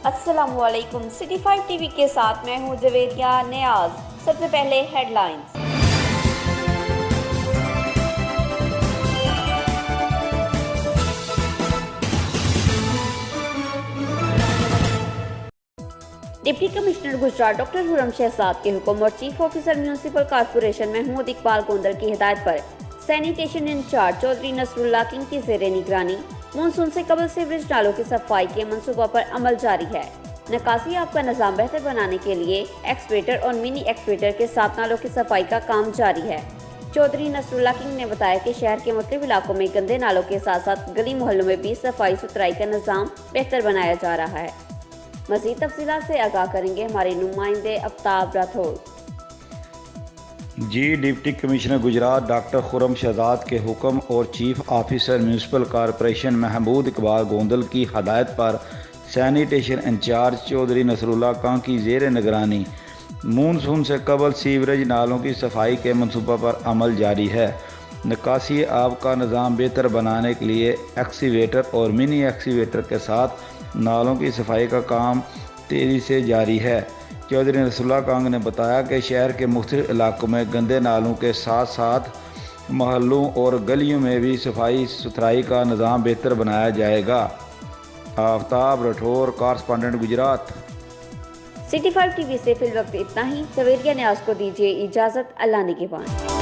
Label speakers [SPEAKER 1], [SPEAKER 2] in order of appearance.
[SPEAKER 1] अस्सलामुअलैकुम। City 5 TV के साथ मैं हूं जवेरिया नियाज। सबसे पहले headlines. Deputy commissioner Gujrat doctor Khurram Shahzad के हुक्म और chief officer municipal corporation Mahmood Iqbal Gondal की हिदायत पर sanitation incharge Chaudhry Nasrullah king की ज़ेरे निगरानी मानसून से कबल सीवरेज नालों की सफाई के मंसूबा पर अमल जारी है। निकासी आब का निज़ाम बेहतर बनाने के लिए एक्सवेटर और मिनी एक्सवेटर के साथ नालों की सफाई का काम जारी है। चौधरी नसरुल्लाह किंग ने बताया कि शहर के मुख्तलिफ इलाकों में गंदे नालों के साथ साथ गली मोहल्लों में भी सफाई सुथराई का निज़ाम बेहतर बनाया जा रहा है। मज़ीद तफसीलात से आगाह करेंगे हमारे नुमाइंदे Aftab Rathore.
[SPEAKER 2] Deputy commissioner Gujrat doctor Khurram Shahzad के हुक्म और chief officer municipal corporation Mahmood Iqbal Gondal की हदायत पर सैनिटेशन इंचार्ज चौधरी नसरुल्लाह खां की ज़ेर निगरानी मानसून से कबल सीवरेज नालों की सफाई के मनसूबा पर अमल जारी है। निकासी आब का निज़ाम बेहतर बनाने के लिए एक्सीवेटर और मिनी एक्सीवेटर के साथ नालों की सफाई का काम तेज़ी से जारी है। चौधरी नसरुल्लाह खां ने बताया कि शहर के मुख्तलिफ इलाकों में गंदे नालों के साथ साथ मोहल्लों और गलियों में भी सफाई सुथराई का निज़ाम बेहतर बनाया जाएगा। Aftab Rathore, correspondent Gujarat.
[SPEAKER 1] City 5 TV से फिल वक्त इतना ही। जवेरिया नियाज को दीजिए इजाज़त। अल्लाह निगहबान।